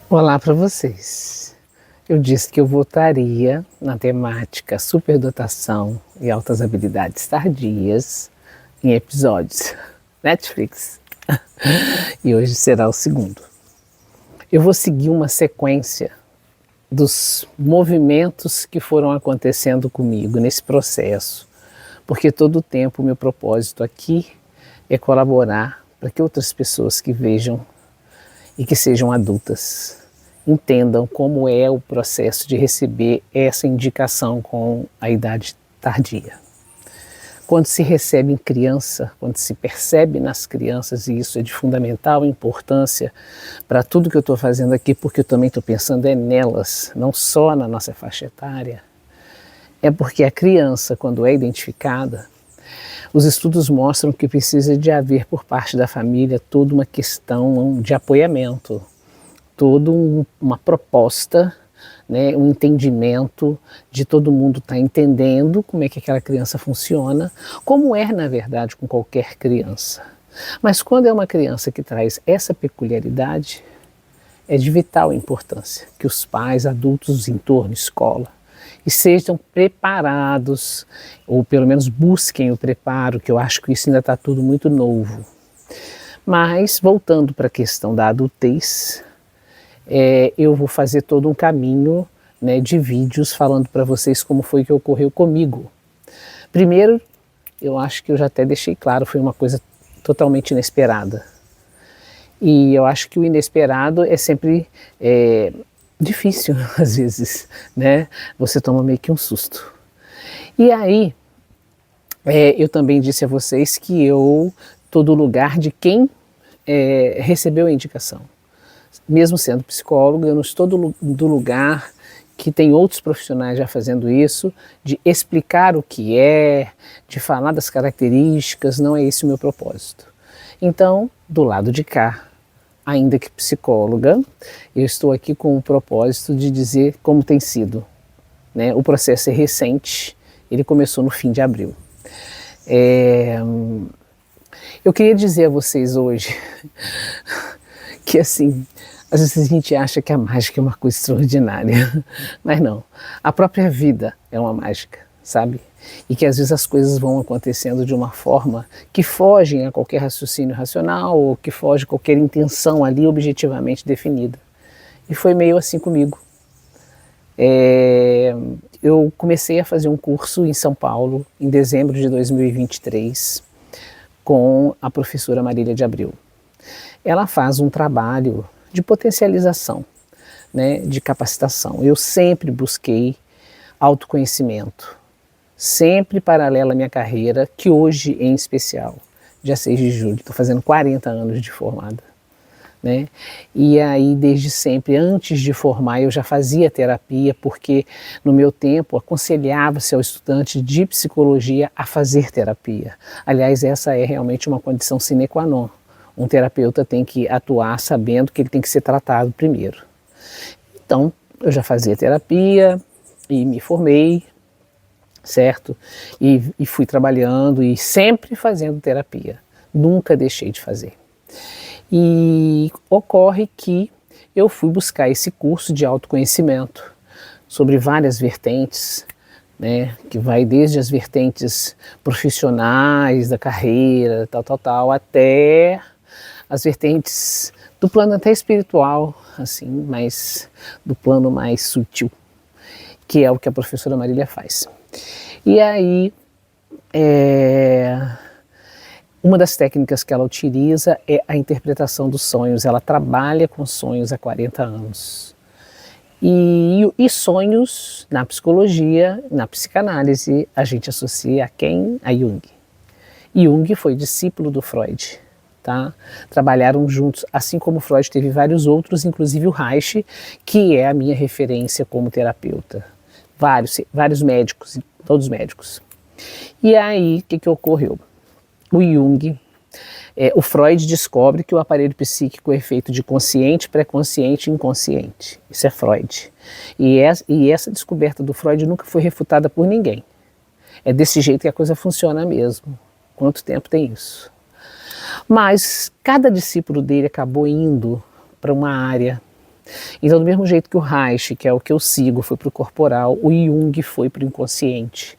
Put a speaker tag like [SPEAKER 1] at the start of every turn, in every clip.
[SPEAKER 1] Olá para vocês. Eu disse que eu voltaria na temática superdotação e altas habilidades tardias em episódios Netflix. E hoje será o segundo. Eu vou seguir uma sequência dos movimentos que foram acontecendo comigo nesse processo, porque todo o tempo o meu propósito aqui é colaborar para que outras pessoas que vejam e que sejam adultas entendam como é o processo de receber essa indicação com a idade tardia. Quando se recebe em criança, quando se percebe nas crianças, e isso é de fundamental importância para tudo que eu estou fazendo aqui, porque eu também estou pensando nelas, não só na nossa faixa etária, é porque a criança, quando é identificada, os estudos mostram que precisa de haver por parte da família toda uma questão de apoiamento, toda uma proposta, né, um entendimento de todo mundo estar entendendo como é que aquela criança funciona, como é na verdade com qualquer criança. Mas quando é uma criança que traz essa peculiaridade, é de vital importância que os pais, adultos, entorno, escola, estejam preparados, ou pelo menos busquem o preparo, que eu acho que isso ainda está tudo muito novo. Mas, voltando para a questão da adultez, eu vou fazer todo um caminho, né, de vídeos falando para vocês como foi que ocorreu comigo. Primeiro, eu acho que eu já até deixei claro, foi uma coisa totalmente inesperada. E eu acho que o inesperado é sempre difícil, às vezes, né? Você toma meio que um susto. E aí, eu também disse a vocês que eu estou do lugar de quem recebeu a indicação. Mesmo sendo psicólogo, eu não estou do lugar que tem outros profissionais já fazendo isso, de explicar o que é, de falar das características, não é esse o meu propósito. Então, do lado de cá, ainda que psicóloga, eu estou aqui com o propósito de dizer como tem sido, né? O processo é recente, ele começou no fim de abril. Eu queria dizer a vocês hoje que, assim, às vezes a gente acha que a mágica é uma coisa extraordinária, mas não. A própria vida é uma mágica, sabe? E que às vezes as coisas vão acontecendo de uma forma que fogem a qualquer raciocínio racional ou que foge a qualquer intenção ali objetivamente definida. E foi meio assim comigo. Eu comecei a fazer um curso em São Paulo em dezembro de 2023 com a professora Marília de Abreu. Ela faz um trabalho de potencialização, né, de capacitação. Eu sempre busquei autoconhecimento, sempre paralela à minha carreira, que hoje em especial, dia 6 de julho, estou fazendo 40 anos de formada. Né? E aí desde sempre, antes de formar, eu já fazia terapia, porque no meu tempo aconselhava-se ao estudante de psicologia a fazer terapia. Aliás, essa é realmente uma condição sine qua non. Um terapeuta tem que atuar sabendo que ele tem que ser tratado primeiro. Então, eu já fazia terapia e me formei, certo? E fui trabalhando e sempre fazendo terapia. Nunca deixei de fazer. E ocorre que eu fui buscar esse curso de autoconhecimento sobre várias vertentes, né, que vai desde as vertentes profissionais da carreira, tal, até as vertentes do plano até espiritual, assim, mas do plano mais sutil, que é o que a professora Marília faz. E aí, uma das técnicas que ela utiliza é a interpretação dos sonhos. Ela trabalha com sonhos há 40 anos. E sonhos, na psicologia, na psicanálise, a gente associa a quem? A Jung. Jung foi discípulo do Freud. Tá? Trabalharam juntos, assim como Freud teve vários outros, inclusive o Reich, que é a minha referência como terapeuta. Vários médicos, todos médicos. E aí, o que ocorreu? O Jung, o Freud descobre que o aparelho psíquico é feito de consciente, pré-consciente e inconsciente. Isso é Freud. E essa descoberta do Freud nunca foi refutada por ninguém. É desse jeito que a coisa funciona mesmo. Quanto tempo tem isso? Mas cada discípulo dele acabou indo para uma área Então, do mesmo jeito que o Reich, que é o que eu sigo, foi para o corporal, o Jung foi para o inconsciente.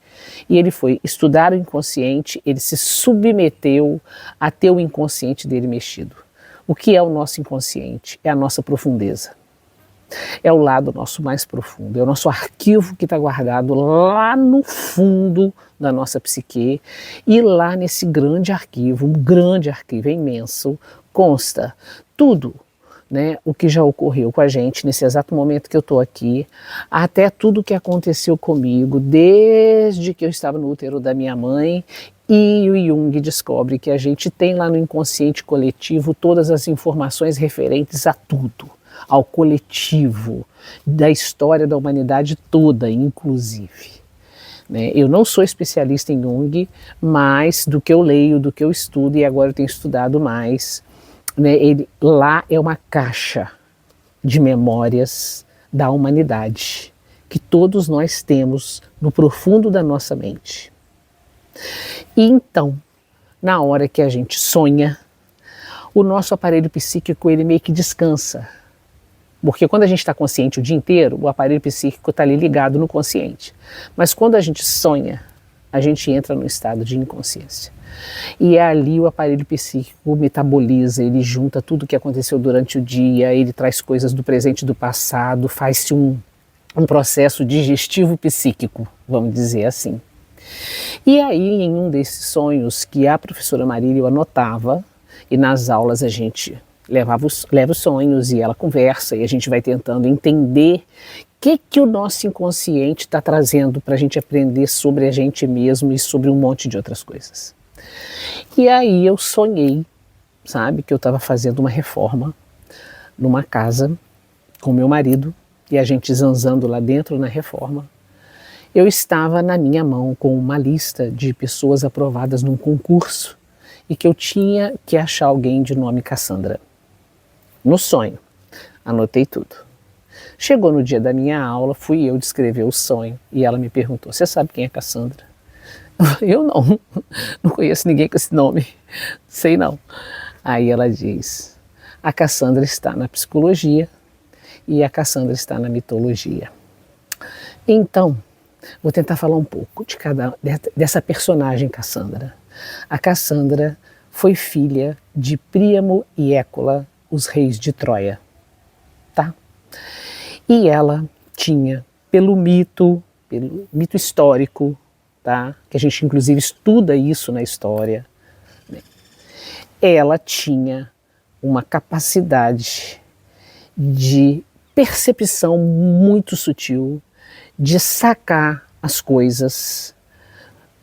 [SPEAKER 1] E ele foi estudar o inconsciente, ele se submeteu a ter o inconsciente dele mexido. O que é o nosso inconsciente? É a nossa profundeza. É o lado nosso mais profundo, é o nosso arquivo que está guardado lá no fundo da nossa psique, e lá nesse grande arquivo, um grande arquivo, é imenso, consta tudo, né, o que já ocorreu com a gente nesse exato momento que eu estou aqui, até tudo que aconteceu comigo, desde que eu estava no útero da minha mãe. E o Jung descobre que a gente tem lá no inconsciente coletivo todas as informações referentes a tudo, ao coletivo, da história da humanidade toda, inclusive. Né? Eu não sou especialista em Jung, mas do que eu leio, do que eu estudo, e agora eu tenho estudado mais, né, ele, lá é uma caixa de memórias da humanidade, que todos nós temos no profundo da nossa mente. E então, na hora que a gente sonha, o nosso aparelho psíquico ele meio que descansa. Porque quando a gente está consciente o dia inteiro, o aparelho psíquico está ali ligado no consciente. Mas quando a gente sonha, a gente entra no estado de inconsciência. E é ali o aparelho psíquico metaboliza, ele junta tudo o que aconteceu durante o dia, ele traz coisas do presente e do passado, faz-se um processo digestivo psíquico, vamos dizer assim. E aí, em um desses sonhos que a professora Marília anotava, e nas aulas a gente leva os sonhos e ela conversa, e a gente vai tentando entender o que o nosso inconsciente está trazendo para a gente aprender sobre a gente mesmo e sobre um monte de outras coisas. E aí eu sonhei, sabe, que eu estava fazendo uma reforma numa casa com meu marido, e a gente zanzando lá dentro na reforma. Eu estava na minha mão com uma lista de pessoas aprovadas num concurso e que eu tinha que achar alguém de nome Cassandra. No sonho, anotei tudo. Chegou no dia da minha aula, fui eu descrever o sonho e ela me perguntou: você sabe quem é Cassandra? Eu não conheço ninguém com esse nome, sei não. Aí ela diz: a Cassandra está na psicologia e a Cassandra está na mitologia. Então, vou tentar falar um pouco dessa personagem Cassandra. A Cassandra foi filha de Príamo e Écola, os reis de Troia, tá? E ela tinha, pelo mito histórico, tá? Que a gente inclusive estuda isso na história, né? Ela tinha uma capacidade de percepção muito sutil, de sacar as coisas,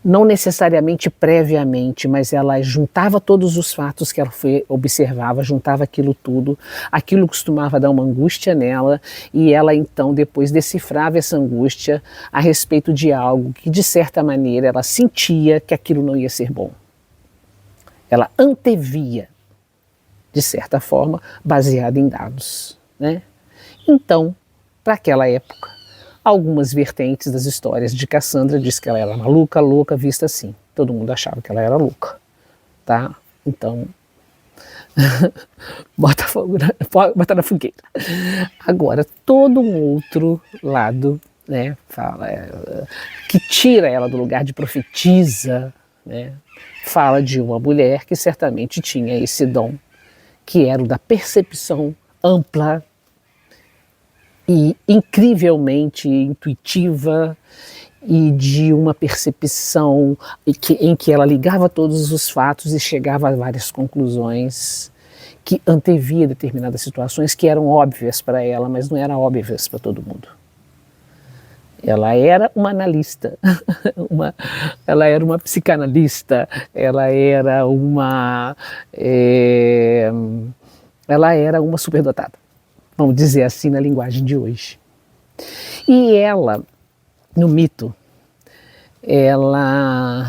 [SPEAKER 1] não necessariamente previamente, mas ela juntava todos os fatos que ela observava, juntava aquilo tudo, aquilo costumava dar uma angústia nela, e ela então depois decifrava essa angústia a respeito de algo que de certa maneira ela sentia que aquilo não ia ser bom. Ela antevia, de certa forma, baseada em dados, né? Então, para aquela época, algumas vertentes das histórias de Cassandra diz que ela era maluca, louca, vista assim. Todo mundo achava que ela era louca, tá? Então, bota na fogueira. Agora, todo um outro lado, né, fala, que tira ela do lugar de profetisa, né, fala de uma mulher que certamente tinha esse dom, que era o da percepção ampla e incrivelmente intuitiva, e de uma percepção em que ela ligava todos os fatos e chegava a várias conclusões, que antevia determinadas situações que eram óbvias para ela, mas não eram óbvias para todo mundo. Ela era uma analista, ela era uma psicanalista, ela era uma superdotada, vamos dizer assim na linguagem de hoje. E ela, no mito, ela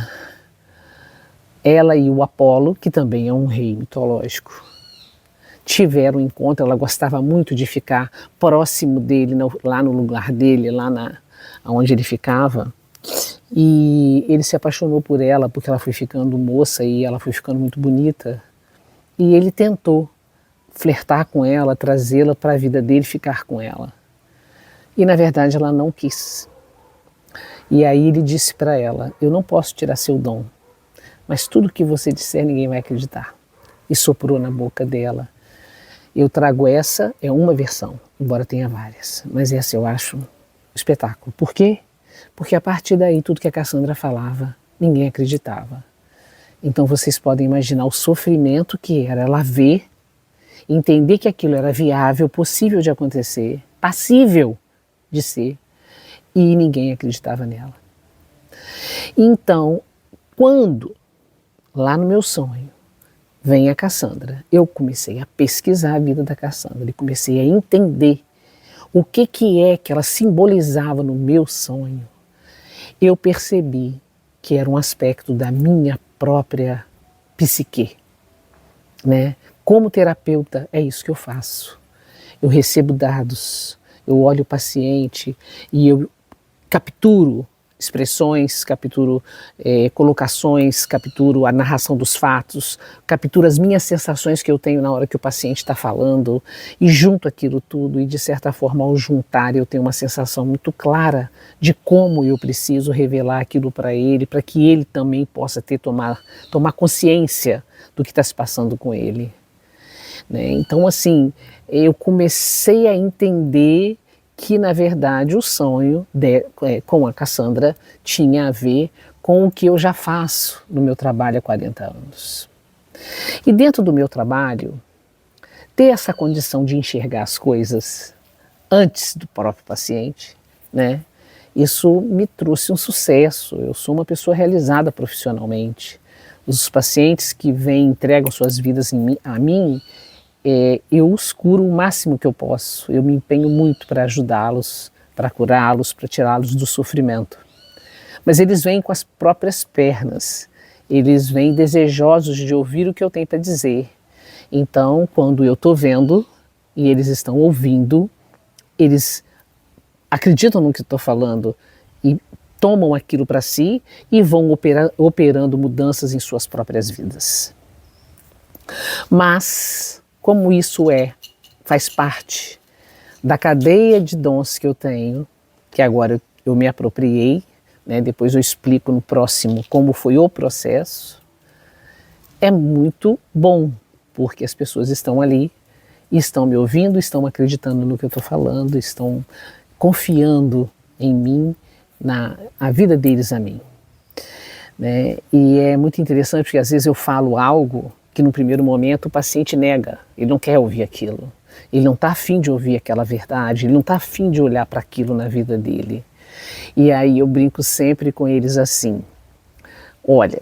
[SPEAKER 1] e o Apolo, que também é um rei mitológico, tiveram um encontro. Ela gostava muito de ficar próximo dele, lá no lugar dele, lá onde ele ficava, e ele se apaixonou por ela porque ela foi ficando moça e ela foi ficando muito bonita, e ele tentou flertar com ela, trazê-la para a vida dele, ficar com ela. E na verdade ela não quis. E aí ele disse para ela: eu não posso tirar seu dom, mas tudo que você disser ninguém vai acreditar. E soprou na boca dela. Eu trago essa, é uma versão, embora tenha várias, mas essa eu acho um espetáculo. Por quê? Porque a partir daí tudo que a Cassandra falava, ninguém acreditava. Então vocês podem imaginar o sofrimento que era ela ver, entender que aquilo era viável, possível de acontecer, passível de ser, e ninguém acreditava nela. Então, quando, lá no meu sonho, vem a Cassandra, eu comecei a pesquisar a vida da Cassandra e comecei a entender o que é que ela simbolizava no meu sonho. Eu percebi que era um aspecto da minha própria psique, né? Como terapeuta, é isso que eu faço. Eu recebo dados, eu olho o paciente e eu capturo expressões, capturo colocações, capturo a narração dos fatos, capturo as minhas sensações que eu tenho na hora que o paciente está falando e junto aquilo tudo e de certa forma ao juntar eu tenho uma sensação muito clara de como eu preciso revelar aquilo para ele, para que ele também possa tomar consciência do que está se passando com ele. Né? Então assim, eu comecei a entender que na verdade o sonho com a Cassandra tinha a ver com o que eu já faço no meu trabalho há 40 anos. E dentro do meu trabalho, ter essa condição de enxergar as coisas antes do próprio paciente, né? Isso me trouxe um sucesso, eu sou uma pessoa realizada profissionalmente. Os pacientes que vêm entregam suas vidas a mim, eu os curo o máximo que eu posso, eu me empenho muito para ajudá-los, para curá-los, para tirá-los do sofrimento. Mas eles vêm com as próprias pernas, eles vêm desejosos de ouvir o que eu tenho para dizer. Então, quando eu estou vendo e eles estão ouvindo, eles acreditam no que estou falando e tomam aquilo para si e vão operando mudanças em suas próprias vidas. Mas como isso faz parte da cadeia de dons que eu tenho, que agora eu me apropriei, né, depois eu explico no próximo como foi o processo, é muito bom, porque as pessoas estão ali, estão me ouvindo, estão acreditando no que eu estou falando, estão confiando em mim, a vida deles a mim. Né? E é muito interessante porque às vezes eu falo algo que no primeiro momento o paciente nega, ele não quer ouvir aquilo, ele não está afim de ouvir aquela verdade, ele não está afim de olhar para aquilo na vida dele. E aí eu brinco sempre com eles assim: olha,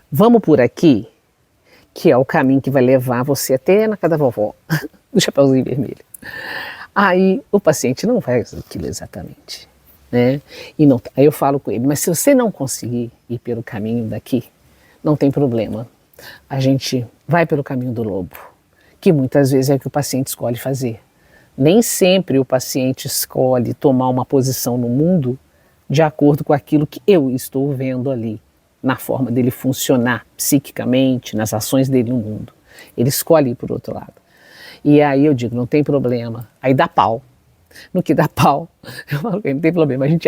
[SPEAKER 1] vamos por aqui, que é o caminho que vai levar você até na casa da vovó, do Chapeuzinho Vermelho. Aí o paciente não vai fazer aquilo exatamente, né? E não, aí eu falo com ele: mas se você não conseguir ir pelo caminho daqui, não tem problema. A gente vai pelo caminho do lobo, que muitas vezes é o que o paciente escolhe fazer. Nem sempre o paciente escolhe tomar uma posição no mundo de acordo com aquilo que eu estou vendo ali, na forma dele funcionar psiquicamente, nas ações dele no mundo. Ele escolhe ir por outro lado. E aí eu digo: não tem problema. Aí dá pau. No que dá pau, eu falo: não tem problema, a gente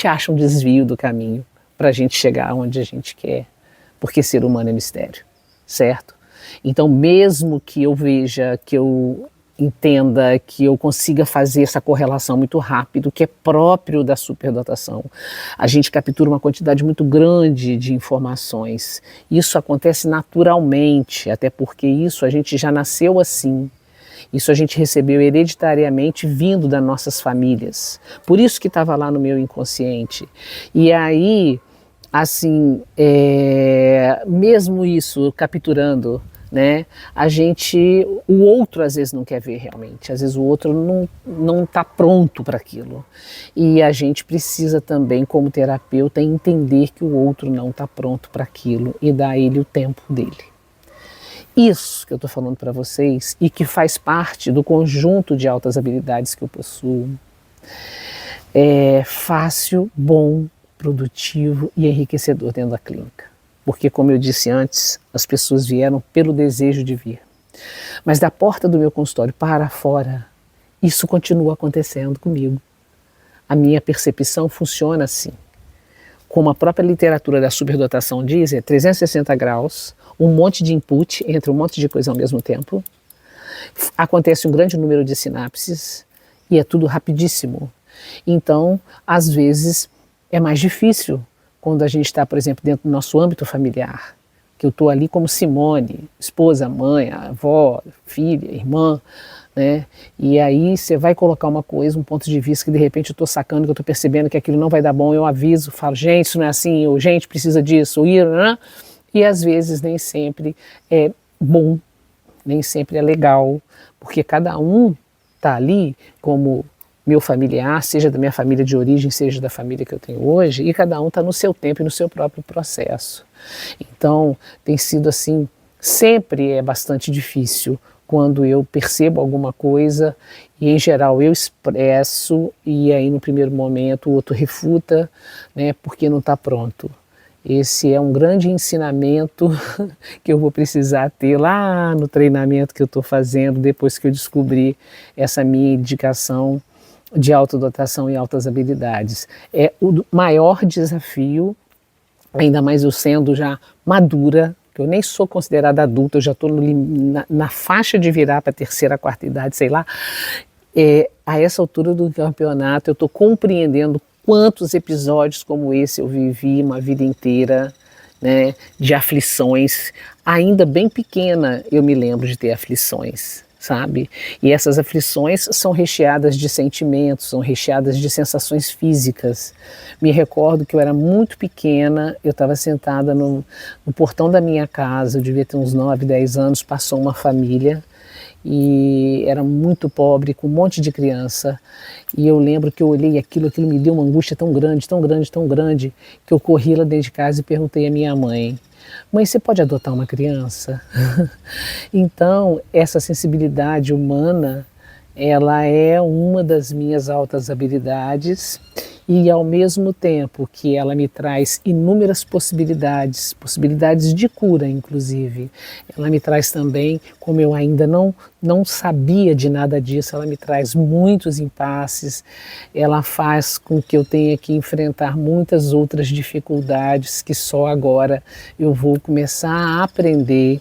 [SPEAKER 1] acha um desvio do caminho para a gente chegar onde a gente quer. Porque ser humano é mistério, certo? Então, mesmo que eu veja, que eu entenda, que eu consiga fazer essa correlação muito rápido, que é próprio da superdotação, a gente captura uma quantidade muito grande de informações. Isso acontece naturalmente, até porque isso a gente já nasceu assim. Isso a gente recebeu hereditariamente vindo das nossas famílias. Por isso que estava lá no meu inconsciente. E aí, assim, mesmo isso capturando, né, o outro às vezes não quer ver realmente, às vezes o outro não está pronto para aquilo. E a gente precisa também, como terapeuta, entender que o outro não está pronto para aquilo e dar a ele o tempo dele. Isso que eu estou falando para vocês e que faz parte do conjunto de altas habilidades que eu possuo é fácil, bom, produtivo e enriquecedor dentro da clínica. Porque, como eu disse antes, as pessoas vieram pelo desejo de vir. Mas da porta do meu consultório para fora, isso continua acontecendo comigo. A minha percepção funciona assim. Como a própria literatura da superdotação diz, é 360 graus, um monte de input, entra um monte de coisa ao mesmo tempo, acontece um grande número de sinapses e é tudo rapidíssimo. Então, às vezes, é mais difícil quando a gente está, por exemplo, dentro do nosso âmbito familiar, que eu estou ali como Simone, esposa, mãe, avó, filha, irmã, né? E aí você vai colocar uma coisa, um ponto de vista que de repente eu estou sacando, que eu estou percebendo que aquilo não vai dar bom, eu aviso, falo, gente, isso não é assim, ou gente, precisa disso, ou ir, né? E às vezes nem sempre é bom, nem sempre é legal, porque cada um está ali como meu familiar, seja da minha família de origem, seja da família que eu tenho hoje, e cada um está no seu tempo e no seu próprio processo. Então, tem sido assim, sempre é bastante difícil quando eu percebo alguma coisa e, em geral, eu expresso e aí, no primeiro momento, o outro refuta, né, porque não está pronto. Esse é um grande ensinamento que eu vou precisar ter lá no treinamento que eu estou fazendo depois que eu descobri essa minha indicação de autodotação e altas habilidades. É o maior desafio, ainda mais eu sendo já madura, que eu nem sou considerada adulta, eu já estou na faixa de virar para a terceira, quarta idade, sei lá. A essa altura do campeonato eu estou compreendendo quantos episódios como esse eu vivi uma vida inteira, né, de aflições. Ainda bem pequena eu me lembro de ter aflições, sabe? E essas aflições são recheadas de sentimentos, são recheadas de sensações físicas. Me recordo que eu era muito pequena, eu estava sentada no portão da minha casa, eu devia ter uns 9, 10 anos, passou uma família e era muito pobre, com um monte de criança, e eu lembro que eu olhei aquilo me deu uma angústia tão grande, tão grande, tão grande, que eu corri lá dentro de casa e perguntei à minha mãe, mãe, você pode adotar uma criança? Então, essa sensibilidade humana, ela é uma das minhas altas habilidades e, ao mesmo tempo que ela me traz inúmeras possibilidades, possibilidades de cura, inclusive, ela me traz também, como eu ainda não sabia de nada disso, ela me traz muitos impasses, ela faz com que eu tenha que enfrentar muitas outras dificuldades que só agora eu vou começar a aprender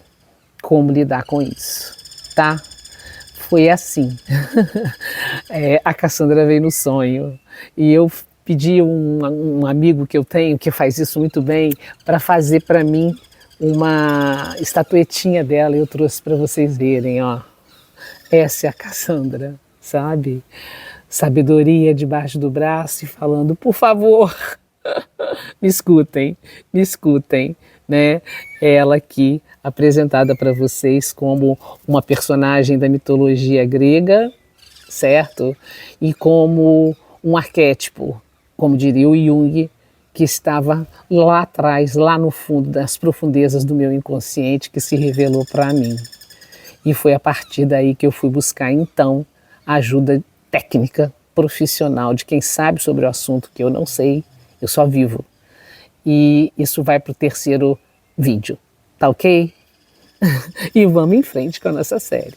[SPEAKER 1] como lidar com isso, tá? Foi assim. A Cassandra veio no sonho e eu pedi um amigo que eu tenho, que faz isso muito bem, para fazer para mim uma estatuetinha dela e eu trouxe para vocês verem, ó. Essa é a Cassandra, sabe? Sabedoria debaixo do braço e falando, por favor, me escutem, né? Ela aqui apresentada para vocês como uma personagem da mitologia grega, certo? E como um arquétipo, como diria o Jung, que estava lá atrás, lá no fundo das profundezas do meu inconsciente, que se revelou para mim. E foi a partir daí que eu fui buscar, então, a ajuda técnica, profissional, de quem sabe sobre o assunto, que eu não sei, eu só vivo. E isso vai para o terceiro vídeo, tá ok? E vamos em frente com a nossa série.